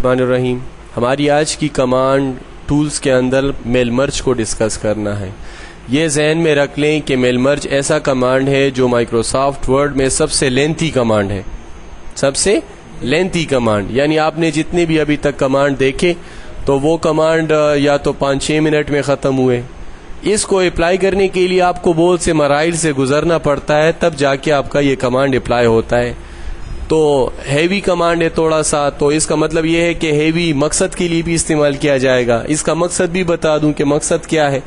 बिस्मिल्लाहिर्रहमानिर्रहीम। हमारी आज की कमांड टूल्स के अंदर मेल मर्ज को डिस्कस करना है। ये जहन में रख लें कि मेल मर्ज ऐसा कमांड है जो माइक्रोसॉफ्ट वर्ड में सबसे लेंथी कमांड है, सबसे लेंथी कमांड। यानी आपने जितने भी अभी तक कमांड देखे तो वो कमांड या तो 5-6 मिनट में ख़त्म हुए। इसको अप्लाई करने के लिए आपको बहुत से मराइल से गुजरना पड़ता है, तब जाके आपका ये कमांड अप्लाई होता है। तो हैवी कमांड है थोड़ा सा, तो इसका मतलब ये है कि हैवी मकसद के लिए भी इस्तेमाल किया जाएगा। इसका मकसद भी बता दूं कि मकसद क्या है।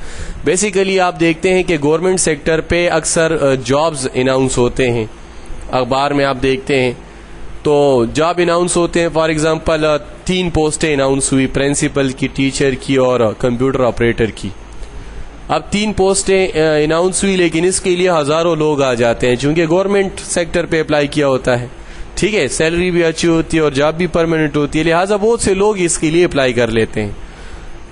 बेसिकली आप देखते हैं कि गवर्नमेंट सेक्टर पे अक्सर जॉब्स अनाउंस होते हैं, अखबार में आप देखते हैं तो जॉब अनाउंस होते हैं। फॉर एग्जांपल 3 पोस्टें अनाउंस हुई, प्रिंसिपल की, टीचर की और कंप्यूटर ऑपरेटर की। अब 3 पोस्टें अनाउंस हुई, लेकिन इसके लिए हजारों लोग आ जाते हैं क्योंकि गवर्नमेंट सेक्टर पे अप्लाई किया होता है। ठीक है, सैलरी भी अच्छी होती है और जॉब भी परमानेंट होती है, लिहाजा बहुत से लोग इसके लिए अप्लाई कर लेते हैं।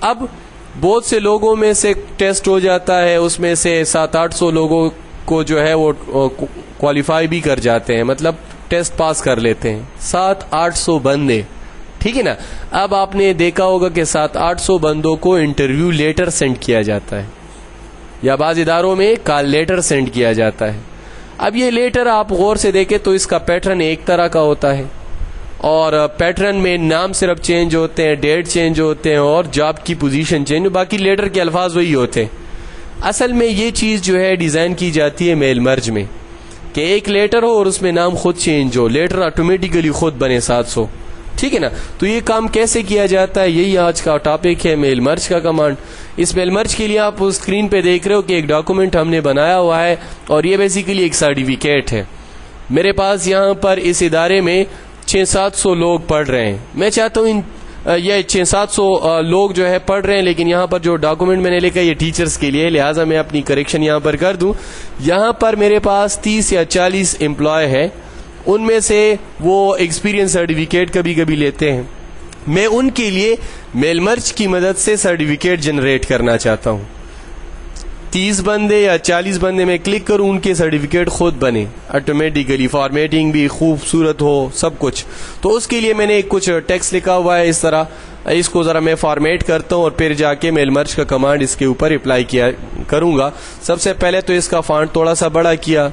अब बहुत से लोगों में से टेस्ट हो जाता है, उसमें से 700-800 लोगों को जो है वो क्वालिफाई भी कर जाते हैं, मतलब टेस्ट पास कर लेते हैं। 700-800 बंदे, ठीक है ना। अब आपने देखा होगा कि 700-800 बंदों को इंटरव्यू लेटर सेंड किया जाता है या बाज़ इदारों में कॉल लेटर सेंड किया जाता है। अब ये लेटर आप गौर से देखें तो इसका पैटर्न एक तरह का होता है और पैटर्न में नाम सिर्फ चेंज होते हैं, डेट चेंज होते हैं और जॉब की पोजीशन चेंज, बाकी लेटर के अल्फाज वही होते हैं। असल में ये चीज़ जो है डिज़ाइन की जाती है मेल मर्ज में कि एक लेटर हो और उसमें नाम खुद चेंज हो, लेटर ऑटोमेटिकली खुद बने 700, ठीक है ना। तो ये काम कैसे किया जाता है, यही आज का टॉपिक है, मेल मर्ज का कमांड। इस मेल मर्ज के लिए आप उस स्क्रीन पे देख रहे हो कि एक डॉक्यूमेंट हमने बनाया हुआ है और ये बेसिकली एक सर्टिफिकेट है। मेरे पास यहाँ पर इस इदारे में 600-700 लोग पढ़ रहे हैं। मैं चाहता हूँ ये 600-700 लोग जो है पढ़ रहे हैं, लेकिन यहाँ पर जो डॉक्यूमेंट मैंने लिखा है ये टीचर्स के लिए, लिहाजा मैं अपनी करेक्शन यहाँ पर कर दूं। यहाँ पर मेरे पास 30 या 40 एम्प्लॉय है, उनमें से वो एक्सपीरियंस सर्टिफिकेट कभी कभी लेते हैं। मैं उनके लिए मेल मर्ज की मदद से सर्टिफिकेट जनरेट करना चाहता हूँ। 30 बंदे या 40 बंदे में क्लिक करूँ, उनके सर्टिफिकेट खुद बने ऑटोमेटिकली, फॉर्मेटिंग भी खूबसूरत हो, सब कुछ। तो उसके लिए मैंने कुछ टेक्स्ट लिखा हुआ है इस तरह, इसको ज़रा मैं फॉर्मेट करता हूँ और फिर जाके मेल मर्ज का कमांड इसके ऊपर अप्लाई किया करूँगा। सबसे पहले तो इसका फॉन्ट थोड़ा सा बड़ा किया,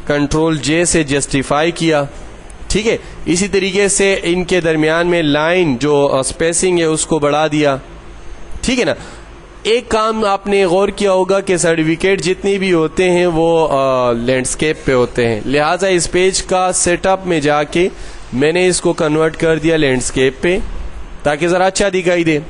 Ctrl+J से जस्टिफाई किया, ठीक है। इसी तरीके से इनके दरमियान में लाइन जो स्पेसिंग है उसको बढ़ा दिया, ठीक है ना। एक काम आपने गौर किया होगा कि सर्टिफिकेट जितने भी होते हैं वो लैंडस्केप पे होते हैं, लिहाजा इस पेज का सेटअप में जाके मैंने इसको कन्वर्ट कर दिया लैंडस्केप पे ताकि ज़रा अच्छा दिखाई दे।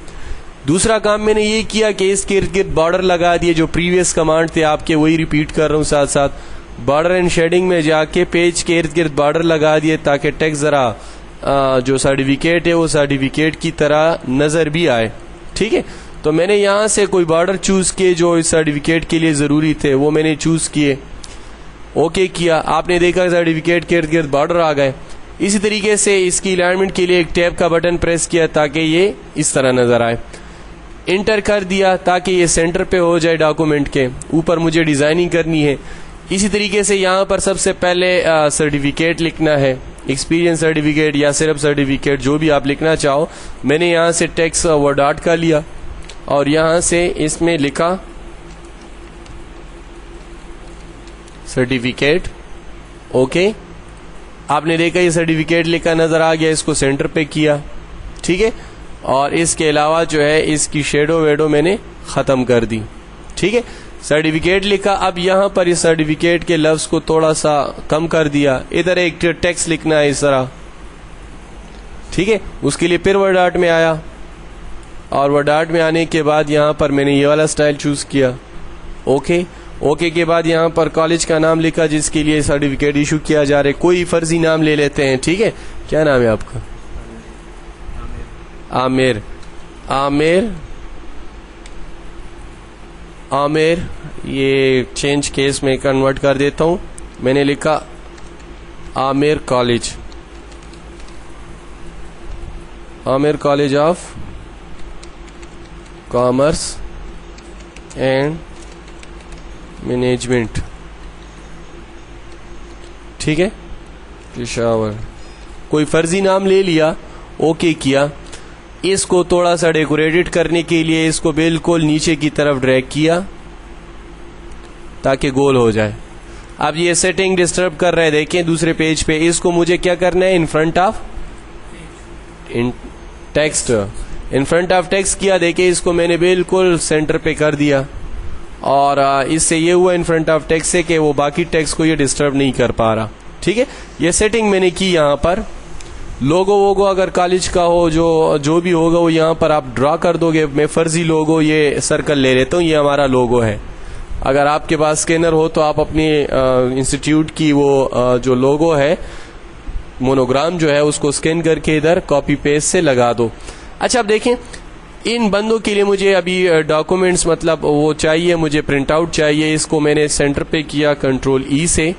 दूसरा काम मैंने ये किया कि इसके इर्द गिर्द बॉर्डर लगा दिए, जो प्रीवियस कमांड थे आपके वही रिपीट कर रहा हूँ साथ साथ। बॉर्डर एंड शेडिंग में जाके पेज के इर्द गिर्द बॉर्डर लगा दिए ताकि टेक्स्ट ज़रा जो सर्टिफिकेट है वो सर्टिफिकेट की तरह नज़र भी आए, ठीक है। तो मैंने यहाँ से कोई बॉर्डर चूज़ किए जो इस सर्टिफिकेट के लिए ज़रूरी थे, वो मैंने चूज़ किए, ओके किया। आपने देखा सर्टिफिकेट के इर्द गिर्द बॉर्डर आ गए। इसी तरीके से इसकी अलाइनमेंट के लिए एक टैब का बटन प्रेस किया ताकि ये इस तरह नज़र आए। इंटर कर दिया ताकि ये सेंटर पे हो जाए डॉक्यूमेंट के ऊपर, मुझे डिज़ाइनिंग करनी है। इसी तरीके से यहाँ पर सबसे पहले सर्टिफिकेट लिखना है, एक्सपीरियंस सर्टिफिकेट या सिर्फ सर्टिफिकेट, जो भी आप लिखना चाहो। मैंने यहाँ से टेक्स्ट वर्ड आर्ट का लिया और यहाँ से इसमें लिखा सर्टिफिकेट, ओके। आपने देखा ये सर्टिफिकेट लिखा नजर आ गया, इसको सेंटर पे किया, ठीक है। और इसके अलावा जो है इसकी शेडो वेडो मैंने खत्म कर दी, ठीक है। सर्टिफिकेट लिखा। अब यहाँ पर इस सर्टिफिकेट के लफ्ज को थोड़ा सा कम कर दिया, इधर एक टेक्स्ट लिखना है इस तरह, ठीक है। उसके लिए फिर वर्ड आर्ट में आया और वर्ड आर्ट में आने के बाद यहाँ पर मैंने ये वाला स्टाइल चूज किया, ओके। ओके के बाद यहाँ पर कॉलेज का नाम लिखा जिसके लिए सर्टिफिकेट इशू किया जा रहा है। कोई फर्जी नाम ले लेते हैं, ठीक है। क्या नाम है आपका? आमिर। आमिर आमिर ये चेंज केस में कन्वर्ट कर देता हूं। मैंने लिखा Aamir college, Aamir college of commerce and management, ठीक है, पेशावर। कोई फर्जी नाम ले लिया, ओके किया। इसको थोड़ा सा डेकोरेटेड करने के लिए इसको बिल्कुल नीचे की तरफ ड्रैग किया ताकि गोल हो जाए। अब ये सेटिंग डिस्टर्ब कर रहा है, देखें दूसरे पेज पे। इसको मुझे क्या करना है, in front of text, in front of text किया। देखिए इसको मैंने बिल्कुल सेंटर पे कर दिया और इससे ये हुआ इन फ्रंट ऑफ टेक्स्ट से कि वो बाकी टेक्स्ट को ये डिस्टर्ब नहीं कर पा रहा। ठीक है, ये सेटिंग मैंने की। यहाँ पर लोगो वोगो अगर कॉलेज का हो, जो भी होगा वो यहाँ पर आप ड्रा कर दोगे। मैं फर्जी लोगो ये सर्कल ले लेता हूँ, ये हमारा लोगो है। अगर आपके पास स्कैनर हो तो आप अपने इंस्टीट्यूट की वो जो लोगो है, मोनोग्राम जो है, उसको स्कैन करके इधर कॉपी पेस्ट से लगा दो। अच्छा, अब देखें इन बंदों के लिए मुझे अभी डॉक्यूमेंट्स मतलब वो चाहिए, मुझे प्रिंट आउट चाहिए। इसको मैंने सेंटर पे किया कंट्रोल ई से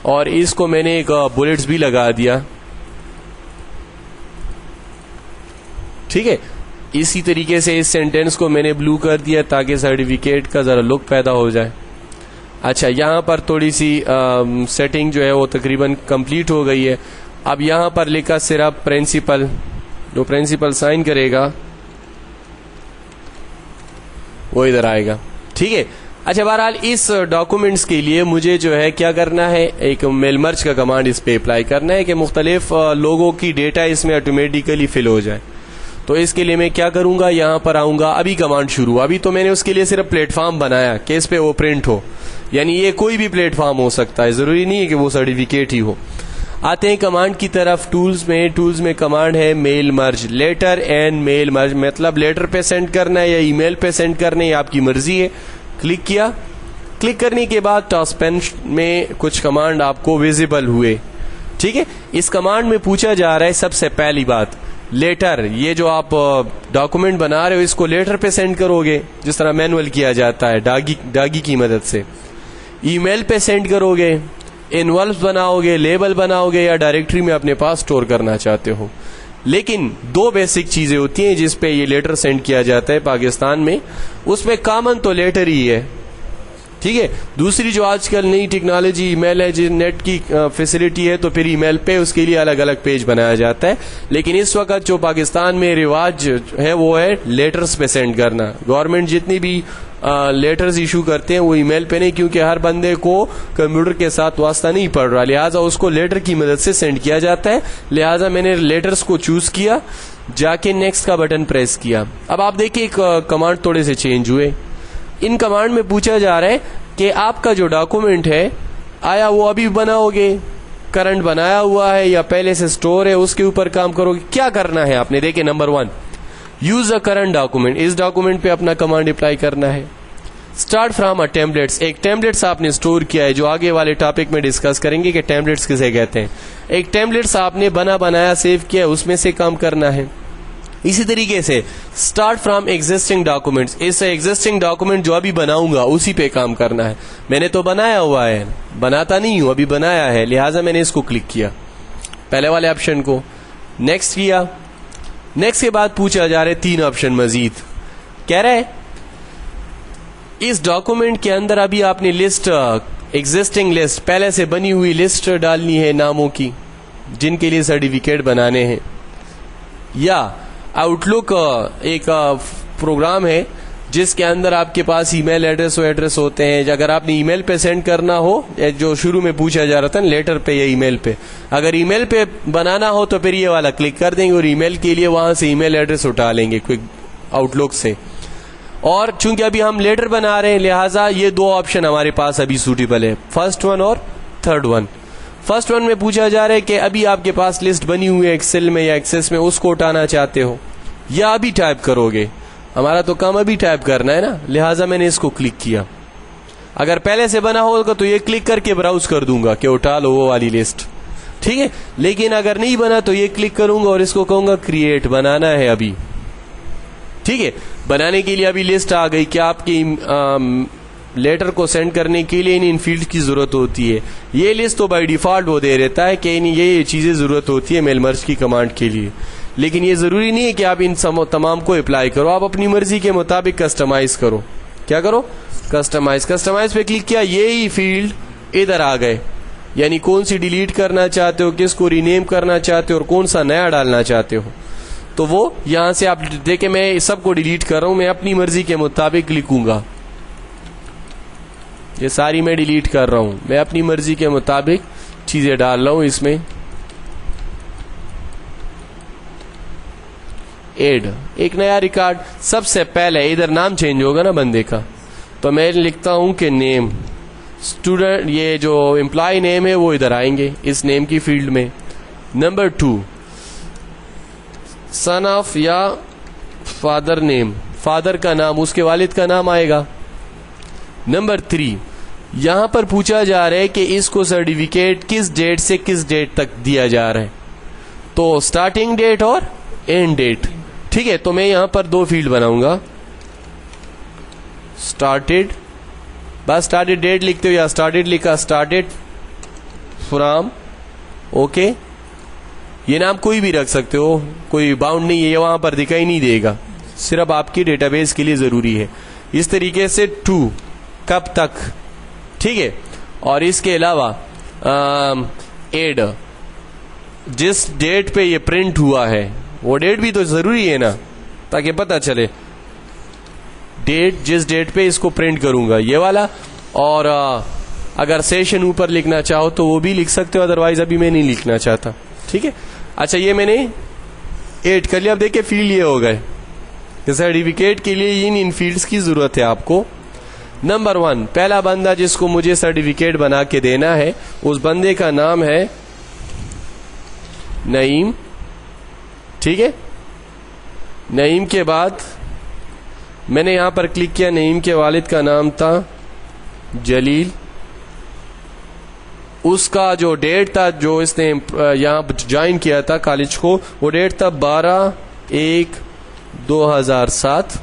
और इसको मैंने एक बुलेट्स भी लगा दिया। ठीक है, इसी तरीके से इस सेंटेंस को मैंने ब्लू कर दिया ताकि सर्टिफिकेट का जरा लुक पैदा हो जाए। अच्छा, यहाँ पर थोड़ी सी सेटिंग जो है वो तकरीबन कंप्लीट हो गई है। अब यहाँ पर लिखा सिर्फ प्रिंसिपल, जो प्रिंसिपल साइन करेगा वो इधर आएगा। ठीक है, अच्छा बहरहाल इस डॉक्यूमेंट्स के लिए मुझे जो है क्या करना है, एक मेल मर्ज का कमांड इस पे अप्लाई करना है कि मुख्तलिफ लोगों की डेटा इसमें ऑटोमेटिकली फिल हो जाए। तो इसके लिए मैं क्या करूंगा, यहां पर आऊंगा, अभी कमांड शुरू। अभी तो मैंने उसके लिए सिर्फ प्लेटफॉर्म बनाया कि इस पे वो प्रिंट हो, यानी ये कोई भी प्लेटफॉर्म हो सकता है, जरूरी नहीं है कि वो सर्टिफिकेट ही हो। आते हैं कमांड की तरफ। टूल्स में कमांड है mail merge, letter and mail merge, मतलब लेटर पे सेंड करना है या ईमेल पे सेंड करना है, आपकी मर्जी है। क्लिक किया, क्लिक करने के बाद टास्क पेन में कुछ कमांड आपको विजिबल हुए। ठीक है, इस कमांड में पूछा जा रहा है सबसे पहली बात, लेटर, ये जो आप डॉक्यूमेंट बना रहे हो इसको लेटर पे सेंड करोगे जिस तरह मैनुअल किया जाता है डागी की मदद से। ईमेल पे सेंड करोगे, इनवॉल्व बनाओगे, लेबल बनाओगे, या डायरेक्टरी में अपने पास स्टोर करना चाहते हो। लेकिन दो बेसिक चीजें होती हैं जिस पे ये लेटर सेंड किया जाता है पाकिस्तान में, उसमें कॉमन तो लेटर ही है। ठीक है, दूसरी जो आजकल नई टेक्नोलॉजी ईमेल है, जो नेट की फैसिलिटी है, तो फिर ईमेल पे उसके लिए अलग अलग पेज बनाया जाता है। लेकिन इस वक्त जो पाकिस्तान में रिवाज है वो है लेटर्स पे सेंड करना। गवर्नमेंट जितनी भी लेटर्स इशू करते हैं वो ईमेल पे नहीं, क्योंकि हर बंदे को कंप्यूटर के साथ वास्ता नहीं पड़ रहा, लिहाजा उसको लेटर की मदद से सेंड किया जाता है। लिहाजा मैंने लेटर्स को चूज किया, जाके नेक्स्ट का बटन प्रेस किया। अब आप देखिए कमांड थोड़े से चेंज हुए। इन कमांड में पूछा जा रहा है कि आपका जो डॉक्यूमेंट है, आया वो अभी बनाओगे, करंट बनाया हुआ है, या पहले से स्टोर है उसके ऊपर काम करोगे, क्या करना है आपने। देखिए number 1, use a current document, इस डॉक्यूमेंट पे अपना कमांड अप्लाई करना है। स्टार्ट फ्रॉम अ टेम्पलेट्स, एक टेम्पलेट्स आपने स्टोर किया है, जो आगे वाले टॉपिक में डिस्कस करेंगे कि टेम्पलेट्स किसे कहते हैं। एक टेम्पलेट्स आपने बनाया सेव किया है, उसमें से काम करना है। इसी तरीके से स्टार्ट फ्रॉम एग्जिस्टिंग डॉक्यूमेंट्स, इस एग्जिस्टिंग डॉक्यूमेंट जो अभी बनाऊंगा उसी पे काम करना है। मैंने तो बनाया हुआ है, बनाता नहीं हूं, अभी बनाया है, लिहाजा मैंने इसको क्लिक किया, पहले वाले ऑप्शन को। नेक्स्ट किया, नेक्स्ट के बाद पूछा जा रहा है 3 ऑप्शन मजीद। कह रहा है इस डॉक्यूमेंट के अंदर अभी आपने लिस्ट, एग्जिस्टिंग लिस्ट, पहले से बनी हुई लिस्ट डालनी है नामों की जिनके लिए सर्टिफिकेट बनाने हैं, या आउटलुक एक प्रोग्राम है जिसके अंदर आपके पास ईमेल एड्रेस होते हैं। अगर आपने ईमेल पे सेंड करना हो, जो शुरू में पूछा जा रहा था लेटर पे या ईमेल पे, अगर ईमेल पे बनाना हो तो फिर ये वाला क्लिक कर देंगे और ईमेल के लिए वहां से ईमेल एड्रेस उठा लेंगे क्विक आउटलुक से। और चूंकि अभी हम लेटर बना रहे हैं, लिहाजा ये 2 ऑप्शन हमारे पास अभी सूटेबल है, फर्स्ट वन और थर्ड वन। फर्स्ट वन में पूछा जा रहा है कि अभी आपके पास लिस्ट बनी हुई है एक्सेल में या एक्सेस में, उसको उठाना चाहते हो या अभी टाइप करोगे। हमारा तो काम अभी टाइप करना है ना, लिहाजा मैंने इसको क्लिक किया। अगर पहले से बना होगा तो ये क्लिक करके ब्राउज कर दूंगा कि उठा लो वो वाली लिस्ट। ठीक है, लेकिन अगर नहीं बना तो ये क्लिक करूंगा और इसको कहूंगा क्रिएट, बनाना है अभी। ठीक है, बनाने के लिए अभी लिस्ट आ गई। क्या आपकी लेटर को सेंड करने के लिए इन फील्ड की जरूरत होती है। ये लिस्ट तो बाय डिफॉल्ट वो दे रहता है कि ये चीजें जरूरत होती है मेल मर्ज की कमांड के लिए, लेकिन ये जरूरी नहीं है कि आप इन तमाम को अप्लाई करो, आप अपनी मर्जी के मुताबिक कस्टमाइज करो। क्या करो, कस्टमाइज पे क्लिक किया, ये ही फील्ड इधर आ गए, यानी कौन सी डिलीट करना चाहते हो, किसको रीनेम करना चाहते हो और कौन सा नया डालना चाहते हो। तो वो यहां से आप देखें, मैं सबको डिलीट कर रहा हूं, मैं अपनी मर्जी के मुताबिक लिखूंगा। ये सारी मैं डिलीट कर रहा हूं, मैं अपनी मर्जी के मुताबिक चीजें डाल रहा हूं इसमें। एड एक नया रिकॉर्ड, सबसे पहले इधर नाम चेंज होगा ना बंदे का, तो मैं लिखता हूं कि नेम स्टूडेंट, ये जो एम्प्लॉय नेम है वो इधर आएंगे इस नेम की फील्ड में। नंबर 2 सन ऑफ या फादर नेम, फादर का नाम, उसके वालिद का नाम आएगा। नंबर 3 यहां पर पूछा जा रहा है कि इसको सर्टिफिकेट किस डेट से किस डेट तक दिया जा रहा है, तो स्टार्टिंग डेट और एंड डेट। ठीक है, तो मैं यहां पर 2 फील्ड बनाऊंगा, स्टार्टेड, बस स्टार्टेड डेट लिखते हो या स्टार्टेड लिखा, स्टार्टेड फ्रॉम, ओके। ये नाम कोई भी रख सकते हो, कोई बाउंड नहीं है, ये वहां पर दिखाई नहीं देगा, सिर्फ आपकी डेटाबेस के लिए जरूरी है। इस तरीके से 2 कब तक, ठीक है। और इसके अलावा एड जिस डेट पे ये प्रिंट हुआ है वो डेट भी तो जरूरी है ना, ताकि पता चले डेट, जिस डेट पे इसको प्रिंट करूंगा ये वाला। और अगर सेशन ऊपर लिखना चाहो तो वो भी लिख सकते हो, अदरवाइज अभी मैं नहीं लिखना चाहता। ठीक है, अच्छा ये मैंने ऐड कर लिया। अब देखिए फील्ड ये हो गए, सर्टिफिकेट के लिए इन फील्ड्स की जरूरत है आपको। नंबर 1 पहला बंदा जिसको मुझे सर्टिफिकेट बना के देना है, उस बंदे का नाम है नईम। ठीक है, नईम के बाद मैंने यहां पर क्लिक किया, नईम के वालिद का नाम था जलील। उसका जो डेट था, जो इसने यहां ज्वाइन किया था कॉलेज को, वो डेट था 12/1/2007।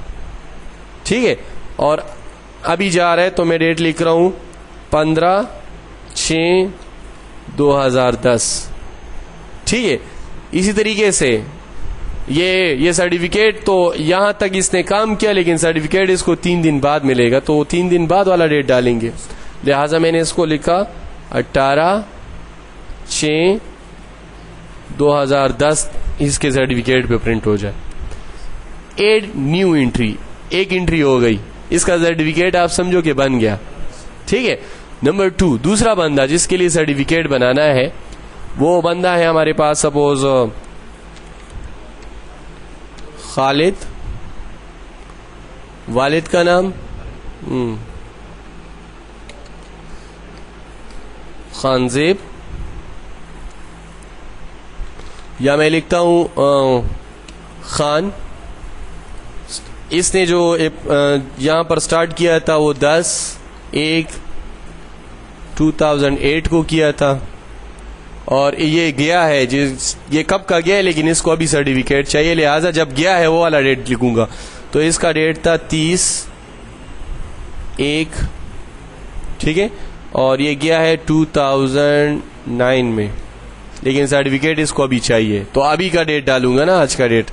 ठीक है, और अभी जा रहा है तो मैं डेट लिख रहा हूं 15/6/2010। ठीक है, इसी तरीके से ये सर्टिफिकेट तो यहां तक इसने काम किया, लेकिन सर्टिफिकेट इसको 3 दिन बाद मिलेगा, तो 3 दिन बाद वाला डेट डालेंगे। लिहाजा मैंने इसको लिखा 18/6/2010 इसके सर्टिफिकेट पे प्रिंट हो जाए। एड न्यू एंट्री, एक एंट्री हो गई, इसका सर्टिफिकेट आप समझो कि बन गया। ठीक है, नंबर 2 दूसरा बंदा जिसके लिए सर्टिफिकेट बनाना है, वो बंदा है हमारे पास सपोज खालिद, वालिद का नाम खानजेब, या मैं लिखता हूं खान। इसने जो यहां पर स्टार्ट किया था वो 10/1/2008 को किया था, और ये गया है ये कब का गया है, लेकिन इसको अभी सर्टिफिकेट चाहिए, लिहाजा जब गया है वो वाला डेट लिखूंगा। तो इसका डेट था 30/1। ठीक है, और ये गया है 2009 में, लेकिन सर्टिफिकेट इसको अभी चाहिए, तो अभी का डेट डालूंगा ना, आज का डेट।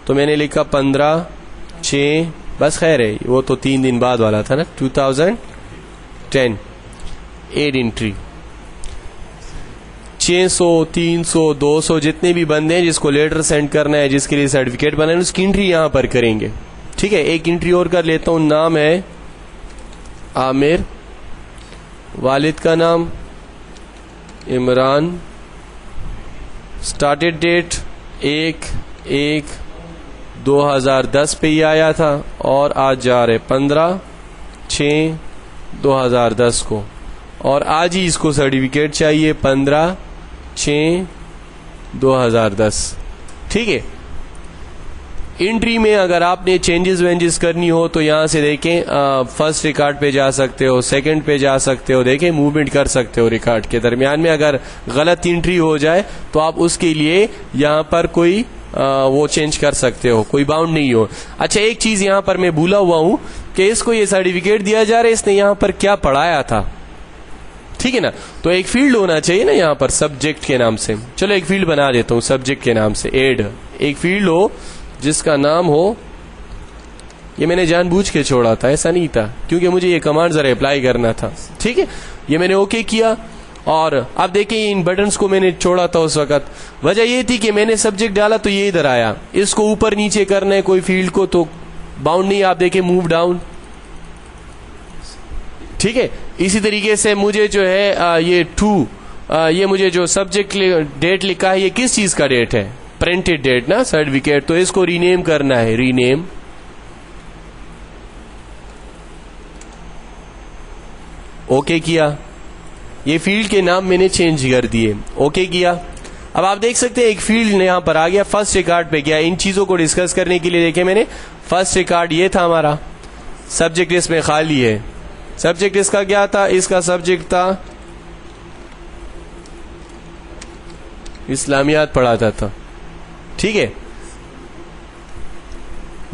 तो मैंने लिखा 15/6, बस खैर है, वो तो 3 दिन बाद वाला था ना, 2010। एड एंट्री 600, 300, 200 जितने भी बंदे हैं जिसको लेटर सेंड करना है, जिसके लिए सर्टिफिकेट बनाना है, उसकी एंट्री यहां पर करेंगे। ठीक है, एक एंट्री और कर लेता हूं, नाम है आमिर, वालिद का नाम इमरान, स्टार्टेड डेट 1/1/2010 पे ही आया था, और आज जा रहे 15/6/2010 को, और आज ही इसको सर्टिफिकेट चाहिए 15/6/2010। ठीक है, एंट्री में अगर आपने चेंजेस वेंजेस करनी हो तो यहां से देखें, फर्स्ट रिकॉर्ड पे जा सकते हो, सेकंड पे जा सकते हो, देखें मूवमेंट कर सकते हो रिकॉर्ड के दरमियान में। अगर गलत एंट्री हो जाए तो आप उसके लिए यहां पर कोई वो चेंज कर सकते हो, कोई बाउंड नहीं हो। अच्छा, एक चीज यहां पर मैं भूला हुआ हूं कि इसको ये सर्टिफिकेट दिया जा रहा है, इसने यहां पर क्या पढ़ाया था। ठीक है ना, तो एक फील्ड होना चाहिए ना यहां पर सब्जेक्ट के नाम से। चलो एक फील्ड बना देता हूं सब्जेक्ट के नाम से, एड एक फील्ड हो जिसका नाम हो, ये मैंने जानबूझ के छोड़ा था, ऐसा नहीं था, क्योंकि मुझे ये कमांड जरा अप्लाई करना था। ठीक है, ये मैंने ओके किया, और अब देखिए इन बटन्स को मैंने छोड़ा था उस वक्त, वजह ये थी कि मैंने सब्जेक्ट डाला तो ये इधर आया, इसको ऊपर नीचे करना है कोई फील्ड को तो बाउंड नहीं, आप देखें मूव डाउन, ठीक है। इसी तरीके से मुझे जो है ये मुझे जो सब्जेक्ट डेट लिखा है ये किस चीज का डेट है, प्रिंटेड डेट ना, सर्टिफिकेट, तो इसको रीनेम करना है, रीनेम, ओके किया, ये फील्ड के नाम मैंने चेंज कर दिए, ओके किया। अब आप देख सकते हैं एक फील्ड यहां पर आ गया, फर्स्ट रिकॉर्ड पे गया। इन चीजों को डिस्कस करने के लिए देखे मैंने, फर्स्ट रिकॉर्ड ये था हमारा, सब्जेक्ट इसमें खाली है, सब्जेक्ट इसका क्या था, इसका सब्जेक्ट था इस्लामियात पढ़ाता था, ठीक है।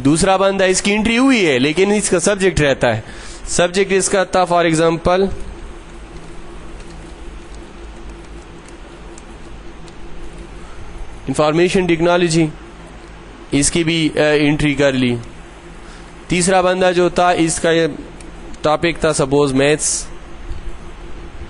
दूसरा बंदा इसकी एंट्री हुई है लेकिन इसका सब्जेक्ट रहता है, सब्जेक्ट इसका था फॉर एग्जांपल इंफॉर्मेशन टेक्नोलॉजी, इसकी भी एंट्री कर ली। तीसरा बंदा जो था इसका टॉपिक था सपोज मैथ्स,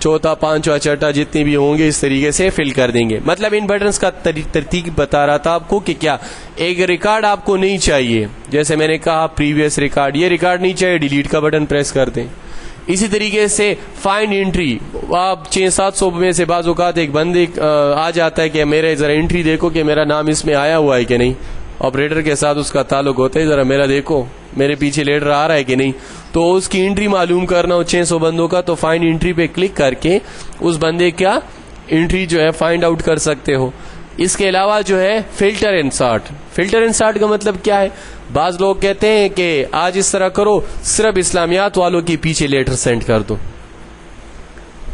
चौथा पांचवा छठा जितने भी होंगे इस तरीके से फिल कर देंगे। मतलब इन बटन्स का तरतीब बता रहा था आपको कि क्या एक रिकॉर्ड आपको नहीं चाहिए, जैसे मैंने कहा प्रीवियस रिकॉर्ड, ये रिकॉर्ड नहीं चाहिए, डिलीट का बटन प्रेस कर दें। इसी तरीके से फाइंड एंट्री, आप 600-700 में से बाज़ औक़ात एक बंदे आ जाता है कि मेरे जरा एंट्री देखो कि मेरा नाम इसमें आया हुआ है कि नहीं, ऑपरेटर के साथ उसका ताल्लुक होता है, जरा मेरा देखो मेरे पीछे लेटर आ रहा है कि नहीं, तो उसकी एंट्री मालूम करना हो 600 बंदों का, तो फाइंड एंट्री पे क्लिक करके उस बंदे का एंट्री जो है फाइंड आउट कर सकते हो। इसके अलावा जो है filter and sort, filter and sort का मतलब क्या है, बाज लोग कहते हैं कि आज इस तरह करो, सिर्फ इस्लामियात वालों के पीछे लेटर सेंड कर दो,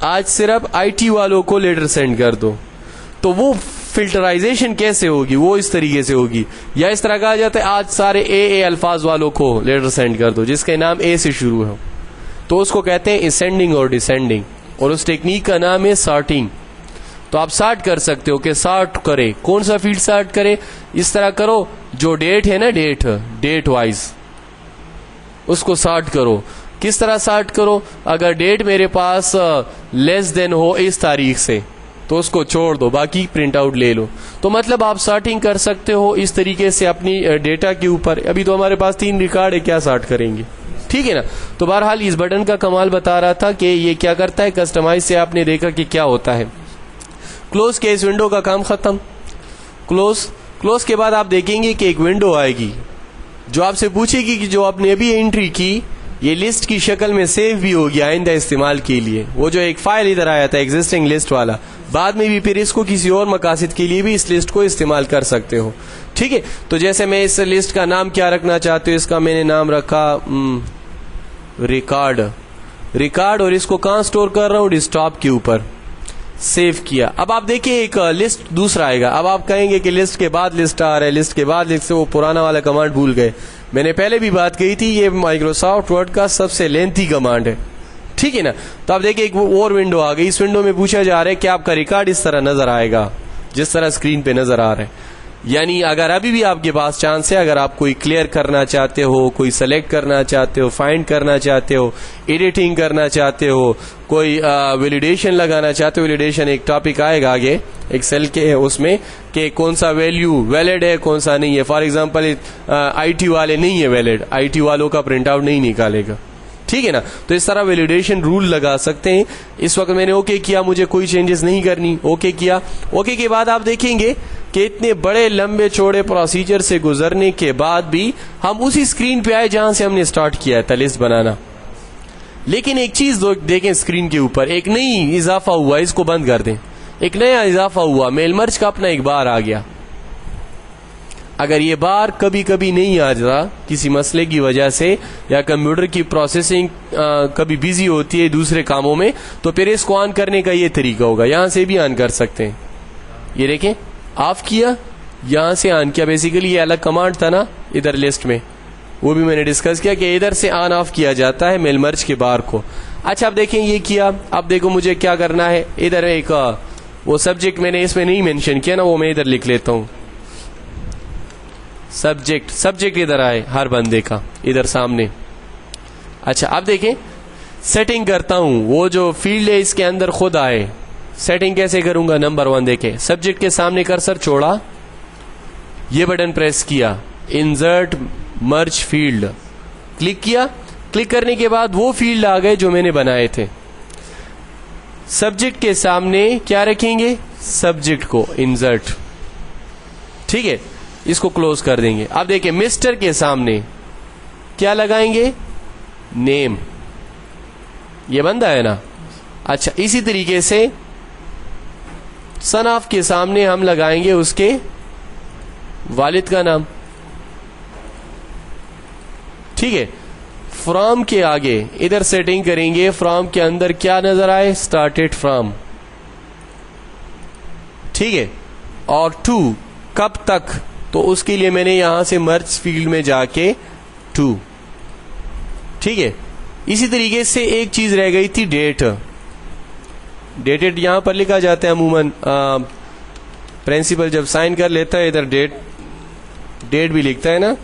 आज सिर्फ IT वालों को लेटर सेंड कर दो, तो वो फिल्टराइजेशन कैसे होगी, वो इस तरीके से होगी। या इस तरह कहा जाता है आज सारे ए अल्फाज वालों को लेटर सेंड कर दो जिसके नाम ए से शुरू हो, तो उसको कहते हैं असेंडिंग और डिसेंडिंग, और उस टेक्निक का नाम है सॉर्टिंग। तो आप सॉर्ट कर सकते हो कि सॉर्ट करे, कौन सा फील्ड सॉर्ट करे, इस तरह करो जो डेट है ना, डेट वाइज उसको सॉर्ट करो। किस तरह सॉर्ट करो, अगर डेट मेरे पास लेस देन हो इस तारीख से तो उसको छोड़ दो, बाकी प्रिंट आउट ले लो। तो मतलब आप सॉर्टिंग कर सकते हो इस तरीके से अपनी डेटा के ऊपर। अभी तो हमारे पास 3 रिकॉर्ड है, क्या सॉर्ट करेंगे, ठीक है ना। तो बहरहाल इस बटन का कमाल बता रहा था कि ये क्या करता है, कस्टमाइज से आपने देखा कि क्या होता है। क्लोज के इस विंडो का काम खत्म। क्लोज के बाद आप देखेंगे कि एक विंडो आएगी जो आपसे पूछेगी कि जो आपने अभी एंट्री की ये लिस्ट की शक्ल में सेव भी होगी आइंदा इस्तेमाल के लिए। वो जो एक फाइल इधर आया था एग्जिस्टिंग लिस्ट वाला, बाद में भी फिर इसको किसी और मकासद के लिए भी इस लिस्ट को इस्तेमाल कर सकते हो, ठीक है। तो जैसे मैं इस लिस्ट का नाम क्या रखना चाहती हूँ, इसका मैंने नाम रखा रिकॉर्ड, और इसको कहाँ स्टोर कर रहा हूँ, डेस्कटॉप के ऊपर, सेव किया। अब आप देखिए एक लिस्ट दूसरा आएगा। अब आप कहेंगे कि लिस्ट के बाद लिस्ट आ रहा है, लिस्ट के बाद लिस्ट से वो पुराना वाला कमांड भूल गए। मैंने पहले भी बात कही थी, ये माइक्रोसॉफ्ट वर्ड का सबसे लेंथी कमांड है, ठीक है ना। तो आप देखिए एक और विंडो आ गई। इस विंडो में पूछा जा रहा है कि आपका रिकॉर्ड इस तरह नजर आएगा जिस तरह स्क्रीन पे नजर आ रहा है। यानी अगर अभी भी आपके पास चांस है, अगर आप कोई क्लियर करना चाहते हो, कोई सेलेक्ट करना चाहते हो, फाइंड करना चाहते हो, एडिटिंग करना चाहते हो, कोई वैलिडेशन लगाना चाहते हो, वैलिडेशन एक टॉपिक आएगा आगे एक्सेल के उसमें कि कौन सा वैल्यू वैलिड है कौन सा नहीं है। फॉर एग्जांपल IT वाले नहीं है वैलिड, IT वालों का प्रिंट आउट नहीं निकालेगा, ठीक है ना। तो इस तरह वैलिडेशन रूल लगा सकते हैं। इस वक्त मैंने ओके किया, मुझे कोई चेंजेस नहीं करनी, ओके किया। ओके के बाद आप देखेंगे कि इतने बड़े लंबे चौड़े प्रोसीजर से गुजरने के बाद भी हम उसी स्क्रीन पे आए जहां से हमने स्टार्ट किया था लिस्ट बनाना। लेकिन एक चीज देखें, स्क्रीन के ऊपर एक नई इजाफा हुआ, इसको बंद कर दें। एक नया इजाफा हुआ, मेल मर्ज का अपना एक बार आ गया। अगर ये बार कभी कभी नहीं आ जाता किसी मसले की वजह से, या कंप्यूटर की प्रोसेसिंग कभी बिजी होती है दूसरे कामों में, तो फिर इसको ऑन करने का ये तरीका होगा। यहां से भी ऑन कर सकते हैं, ये देखें ऑफ किया, यहां से ऑन किया। बेसिकली ये अलग कमांड था ना इधर लिस्ट में, वो भी मैंने डिस्कस किया कि इधर से ऑन ऑफ किया जाता है मेल मर्ज के बार को। अच्छा अब देखें ये किया। अब देखो मुझे क्या करना है, इधर एक वो सब्जेक्ट मैंने इसमें नहीं मेंशन किया ना, वो मैं इधर लिख लेता हूं। सब्जेक्ट इधर आए हर बंदे का इधर सामने। अच्छा अब देखें सेटिंग करता हूं, वो जो फील्ड है इसके अंदर खुद आए, सेटिंग कैसे करूंगा? नंबर 1 देखें, सब्जेक्ट के सामने कर्सर छोड़ा, ये बटन प्रेस किया, इंसर्ट मर्ज फील्ड क्लिक किया। क्लिक करने के बाद वो फील्ड आ गए जो मैंने बनाए थे। सब्जेक्ट के सामने क्या रखेंगे? सब्जेक्ट को इंसर्ट, ठीक है, इसको क्लोज कर देंगे। अब देखिए मिस्टर के सामने क्या लगाएंगे? नेम। ये बंदा है ना? अच्छा, इसी तरीके से सन ऑफ के सामने हम लगाएंगे उसके वालिद का नाम, ठीक है। फ्रॉम के आगे इधर सेटिंग करेंगे, फ्रॉम के अंदर क्या नजर आए? स्टार्टेड फ्रॉम, ठीक है। और टू कब तक? तो उसके लिए मैंने यहां से मर्ज फील्ड में जाके टू, ठीक है। इसी तरीके से एक चीज रह गई थी, डेट। डेटेड यहां पर लिखा जाता है अमूमन, प्रिंसिपल जब साइन कर लेता है इधर डेट भी लिखता है ना,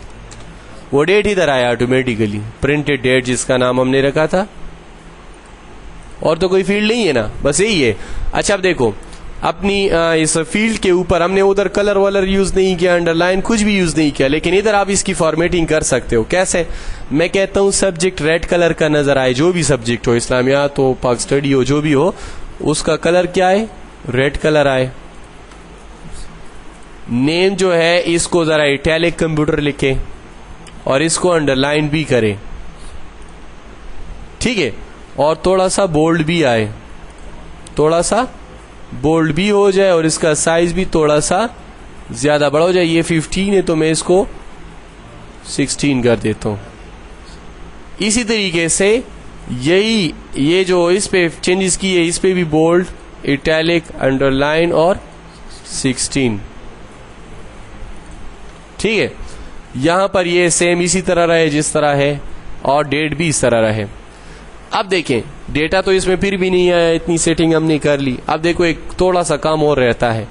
वो डेट इधर आया ऑटोमेटिकली, प्रिंटेड डेट जिसका नाम हमने रखा था। और तो कोई फील्ड नहीं है ना, बस यही है। अच्छा, अब देखो अपनी इस फील्ड के ऊपर हमने उधर कलर वलर यूज नहीं किया, अंडरलाइन कुछ भी यूज नहीं किया, लेकिन इधर आप इसकी फॉर्मेटिंग कर सकते हो। कैसे? मैं कहता हूं सब्जेक्ट रेड कलर का नजर आए, जो भी सब्जेक्ट हो, इस्लामियात हो, पाक स्टडी हो, जो भी हो, उसका कलर क्या है? रेड कलर आए। नेम जो है इसको जरा इटैलिक कंप्यूटर लिखे और इसको अंडरलाइन भी करें, ठीक है। और थोड़ा सा बोल्ड भी आए, थोड़ा सा बोल्ड भी हो जाए और इसका साइज भी थोड़ा सा ज्यादा बड़ा हो जाए। ये 15 है तो मैं इसको 16 कर देता हूं। इसी तरीके से यही ये जो इस पे चेंजेस किए, इस पे भी बोल्ड, इटैलिक, अंडरलाइन और 16, ठीक है। यहां पर ये सेम इसी तरह रहे जिस तरह है, और डेट भी इस तरह रहे। अब देखें डेटा तो इसमें फिर भी नहीं आया, इतनी सेटिंग हमने कर ली। अब देखो एक थोड़ा सा काम और रहता है,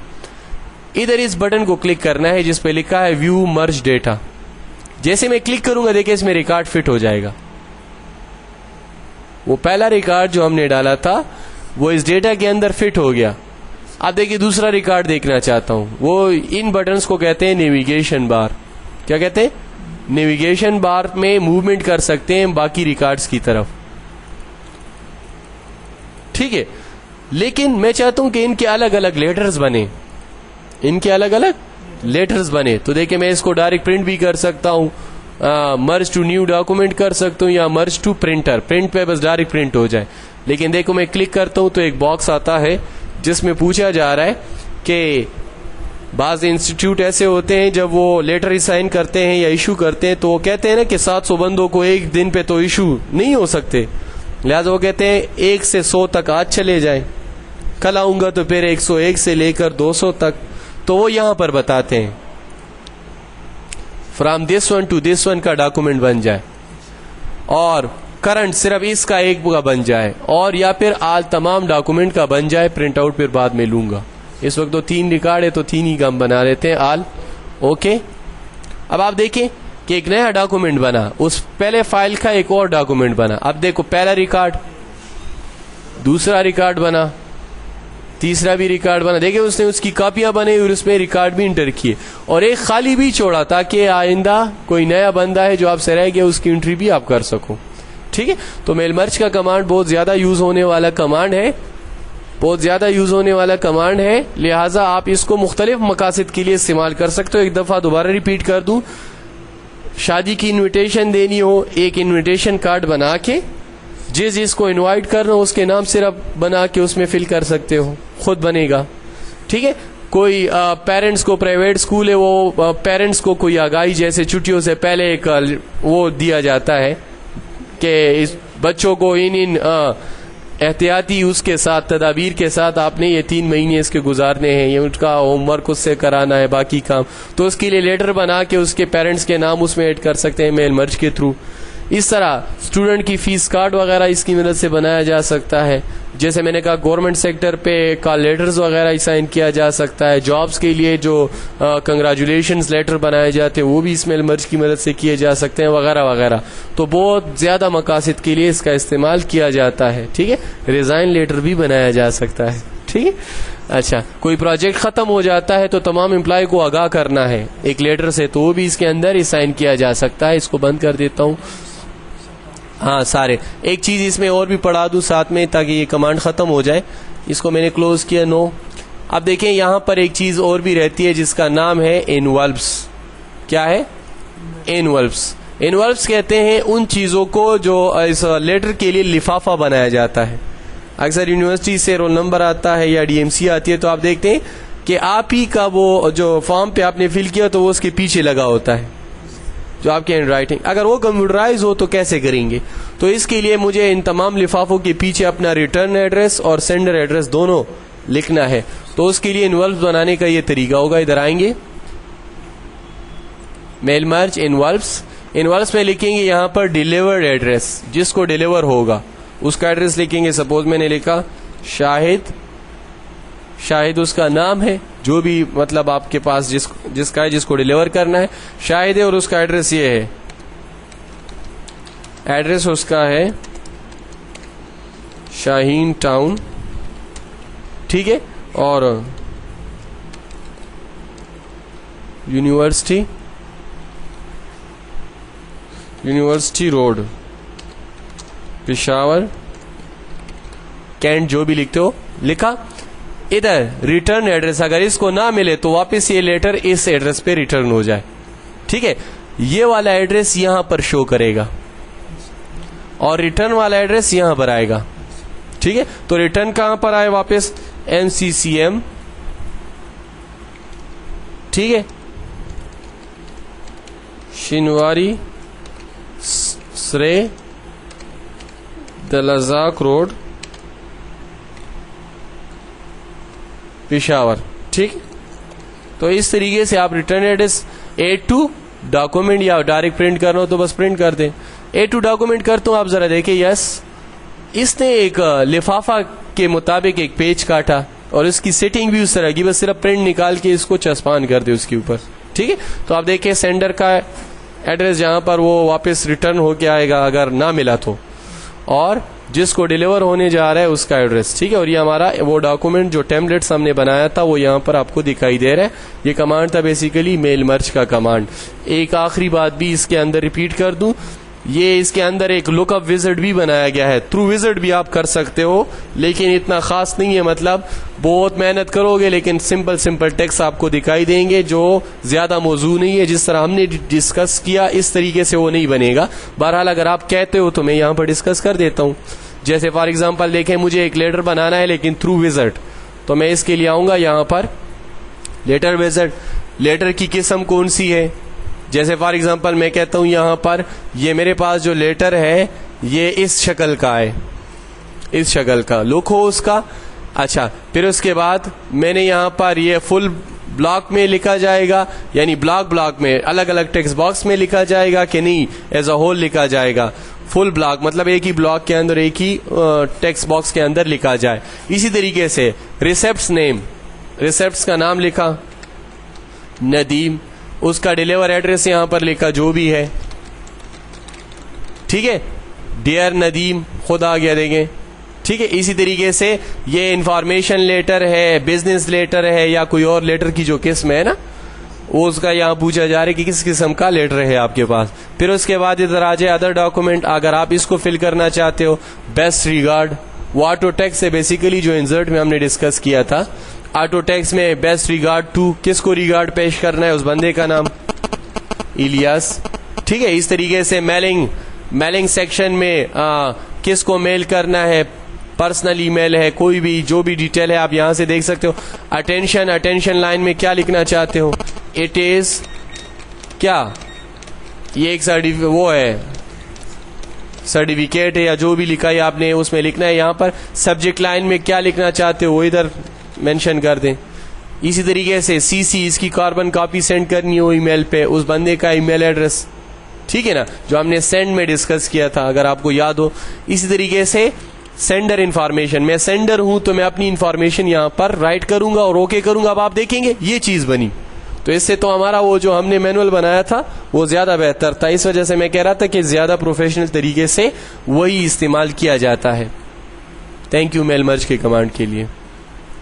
इधर इस बटन को क्लिक करना है जिस पे लिखा है व्यू मर्ज डेटा। जैसे मैं क्लिक करूंगा देखिए इसमें रिकॉर्ड फिट हो जाएगा। वो पहला रिकॉर्ड जो हमने डाला था वो इस डेटा के अंदर फिट हो गया। अब देखिए दूसरा रिकॉर्ड देखना चाहता हूं, वो इन बटन्स को कहते हैं नेविगेशन बार। क्या कहते हैं? नेविगेशन बार में मूवमेंट कर सकते हैं बाकी रिकॉर्ड्स की तरफ, ठीक है। लेकिन मैं चाहता हूं कि इनके अलग अलग लेटर्स बने, इनके अलग अलग लेटर्स बने। तो देखिए मैं इसको डायरेक्ट प्रिंट भी कर सकता हूं, मर्ज टू न्यू डॉक्यूमेंट कर सकता हूं, या मर्ज टू प्रिंटर, प्रिंट पे बस डायरेक्ट प्रिंट हो जाए। लेकिन देखो मैं क्लिक करता हूं तो एक बॉक्स आता है जिसमें पूछा जा रहा है कि बाज इंस्टीट्यूट ऐसे होते हैं जब वो लेटर साइन करते हैं या इशू करते हैं तो वो कहते हैं ना कि 700 बंदों को एक दिन पे तो इशू नहीं हो सकते, लिहाजा वो कहते हैं 1 से 100 तक आज चले जाए, कल आऊंगा तो फिर 101 से लेकर 200 तक। तो वो यहां पर बताते हैं from this one two this one का डॉक्यूमेंट बन जाए, और करंट सिर्फ इसका एक का बन जाए, और या फिर आल तमाम डॉक्यूमेंट का बन जाए। प्रिंट आउट फिर बाद में लूंगा। इस वक्त तो 3 रिकॉर्ड है तो 3 ही का हम बना लेते हैं आल। ओके, अब आप देखें कि एक नया डॉक्यूमेंट बना, उस पहले फाइल का एक और डॉक्यूमेंट बना। अब देखो पहला रिकॉर्ड, दूसरा रिकॉर्ड बना, तीसरा भी रिकॉर्ड बना। देखिए उसने उसकी कॉपियां बनाई और उसमें रिकॉर्ड भी इंटर किए, और एक खाली भी छोड़ा ताकि आइंदा कोई नया बंदा है जो आपसे रह गया उसकी एंट्री भी आप कर सको, ठीक है। तो मेल मर्ज का कमांड बहुत ज्यादा यूज होने वाला कमांड है, बहुत ज्यादा यूज होने वाला कमांड है, लिहाजा आप इसको मुख्तलिफ मकासद के लिए इस्तेमाल कर सकते हो। एक दफा दोबारा रिपीट कर दूं, शादी की इनविटेशन देनी हो, एक इनविटेशन कार्ड बना के जिसको इनवाइट करना हो उसके नाम सिर्फ बना के उसमें फिल कर सकते हो, खुद बनेगा, ठीक है। कोई पेरेंट्स को, प्राइवेट स्कूल है वो पेरेंट्स को कोई आगाही जैसे छुट्टियों से पहले एक वो दिया जाता है कि इस बच्चों को इन एहतियाती उसके साथ तदाबीर के साथ आपने ये 3 महीने इसके गुजारने हैं, ये उसका होमवर्क उससे कराना है, बाकी काम, तो उसके लिए लेटर बना के उसके पेरेंट्स के नाम उसमें ऐड कर सकते हैं मेल मर्ज के थ्रू। इस तरह स्टूडेंट की फीस कार्ड वगैरह इसकी मदद से बनाया जा सकता है। जैसे मैंने कहा गवर्नमेंट सेक्टर पे कॉल लेटर्स वगैरह साइन किया जा सकता है। जॉब्स के लिए जो कंग्रेचुलेशंस लेटर बनाए जाते हैं वो भी इस मेल मर्ज की मदद से किए जा सकते हैं, वगैरह वगैरह। तो बहुत ज्यादा मकासद के लिए इसका इस्तेमाल किया जाता है, ठीक है। रिजाइन लेटर भी बनाया जा सकता है। ठीक है। अच्छा, कोई प्रोजेक्ट खत्म हो जाता है तो तमाम एम्प्लॉय को आगाह करना है एक लेटर से, तो वो भी इसके अंदर ही साइन किया जा सकता है। इसको बंद कर देता हूँ। हाँ सारे, एक चीज इसमें और भी पढ़ा दूं साथ में ताकि ये कमांड खत्म हो जाए। इसको मैंने क्लोज किया, नो। अब देखें यहाँ पर एक चीज और भी रहती है जिसका नाम है इनवॉल्व्स। क्या है? इनवॉल्व्स। इनवॉल्व्स कहते हैं उन चीजों को जो इस लेटर के लिए लिफाफा बनाया जाता है। अक्सर यूनिवर्सिटी से रोल नंबर आता है या डीएमसी आती है तो आप देखते हैं कि आप ही का वो जो फॉर्म पे आपने फिल किया तो वो उसके पीछे लगा होता है जो आपके हैंड राइटिंग। अगर वो कंप्यूटराइज हो तो कैसे करेंगे? तो इसके लिए मुझे इन तमाम लिफाफों के पीछे अपना रिटर्न एड्रेस और सेंडर एड्रेस दोनों लिखना है। तो उसके लिए इनवॉल्व बनाने का ये तरीका होगा। इधर आएंगे, मेल मर्ज इनवॉल्व्स। इनवॉल्व्स में लिखेंगे यहाँ पर डिलीवर्ड एड्रेस, जिसको डिलीवर होगा उसका एड्रेस लिखेंगे। सपोज मैंने लिखा शाहिद, शाहिद उसका नाम है, जो भी मतलब आपके पास जिसका है, जिसको डिलीवर करना है शाहिद है, और उसका एड्रेस ये है, एड्रेस उसका है शाहीन टाउन, ठीक है, और यूनिवर्सिटी रोड पेशावर कैंट, जो भी लिखते हो लिखा। इधर रिटर्न एड्रेस, अगर इसको ना मिले तो वापस ये लेटर इस एड्रेस पे रिटर्न हो जाए, ठीक है। ये वाला एड्रेस यहां पर शो करेगा और रिटर्न वाला एड्रेस यहां पर आएगा, ठीक है। तो रिटर्न कहां पर आए? वापस MCCM, ठीक है, शिनवारी सरे दलजाक रोड पेशावर, ठीक। तो इस तरीके से आप रिटर्न एड्रेस A2 डॉक्यूमेंट या डायरेक्ट प्रिंट करना हो तो बस प्रिंट कर दें। A2 डॉक्यूमेंट करता हूं, आप जरा देखें। यस, इसने एक लिफाफा के मुताबिक एक पेज काटा और इसकी सेटिंग भी उस तरह की, बस सिर्फ प्रिंट निकाल के इसको चस्पान कर दे उसके ऊपर, ठीक है। तो आप देखिए सेंडर का एड्रेस जहां पर वो वापस रिटर्न होके आएगा अगर ना मिला तो, और जिसको डिलीवर होने जा रहा है उसका एड्रेस, ठीक है। और ये हमारा वो डॉक्यूमेंट जो टेम्पलेट्स हमने बनाया था वो यहाँ पर आपको दिखाई दे रहा है। ये कमांड था बेसिकली मेल मर्ज का कमांड। एक आखिरी बात भी इसके अंदर रिपीट कर दूं, ये इसके अंदर एक लुकअप विजिट भी बनाया गया है। थ्रू विजिट भी आप कर सकते हो, लेकिन इतना खास नहीं है, मतलब बहुत मेहनत करोगे लेकिन सिंपल टेक्स्ट आपको दिखाई देंगे जो ज्यादा मौजू नहीं है। जिस तरह हमने डिस्कस किया इस तरीके से वो नहीं बनेगा। बहरहाल अगर आप कहते हो तो मैं यहाँ पर डिस्कस कर देता हूँ। जैसे फॉर एग्जाम्पल देखें, मुझे एक लेटर बनाना है लेकिन थ्रू विजिट, तो मैं इसके लिए आऊंगा यहाँ पर लेटर विजिट। लेटर की किस्म कौन सी है? जैसे फॉर एग्जांपल मैं कहता हूं यहां पर ये मेरे पास जो लेटर है ये इस शक्ल का है, इस शक्ल का लुक हो उसका। अच्छा, फिर उसके बाद मैंने यहां पर ये फुल ब्लॉक में लिखा जाएगा, यानी ब्लॉक में अलग अलग टेक्स्ट बॉक्स में लिखा जाएगा कि नहीं एज अ होल लिखा जाएगा। फुल ब्लॉक मतलब एक ही ब्लॉक के अंदर एक ही टेक्स्ट बॉक्स के अंदर लिखा जाए। इसी तरीके से रिसेप्ट्स नेम, रिसेप्ट्स का नाम लिखा नदीम, उसका डिलीवर एड्रेस यहां पर लिखा जो भी है, ठीक है, डियर नदीम खुद आ गया देंगे, ठीक है। इसी तरीके से ये इंफॉर्मेशन लेटर है, बिजनेस लेटर है या कोई और लेटर की जो किस्म है ना, वो उसका यहाँ पूछा जा रहा है कि किस किस्म का लेटर है आपके पास। फिर उसके बाद इधर आ जाए अदर डॉक्यूमेंट, अगर आप इसको फिल करना चाहते हो बेस्ट रिगार्ड, वो ऑटो टेक्स्ट है बेसिकली जो इंसर्ट में हमने डिस्कस किया था। ऑटो टेक्स्ट में बेस्ट रिगार्ड टू, किसको रिगार्ड पेश करना है? उस बंदे का नाम इलियास, ठीक है। इस तरीके से मेलिंग सेक्शन में किसको मेल करना है, पर्सनल ईमेल है, कोई भी जो भी डिटेल है आप यहां से देख सकते हो। अटेंशन लाइन में क्या लिखना चाहते हो? इट इज क्या, ये एक वो है सर्टिफिकेट है या जो भी लिखा है आपने उसमें लिखना है। यहाँ पर सब्जेक्ट लाइन में क्या लिखना चाहते हो वो इधर मेंशन कर दें। इसी तरीके से सीसी, इसकी कार्बन कॉपी सेंड करनी हो ईमेल पे, उस बंदे का ईमेल एड्रेस, ठीक है ना, जो हमने सेंड में डिस्कस किया था अगर आपको याद हो। इसी तरीके से सेंडर इंफॉर्मेशन, मैं सेंडर हूं तो मैं अपनी इंफॉर्मेशन यहां पर राइट करूंगा और ओके करूंगा। अब आप देखेंगे ये चीज बनी, तो इससे तो हमारा वो जो हमने मैनुअल बनाया था वो ज्यादा बेहतर था। इस वजह से मैं कह रहा था कि ज्यादा प्रोफेशनल तरीके से वही इस्तेमाल किया जाता है। थैंक यू मेल मर्ज के कमांड के लिए।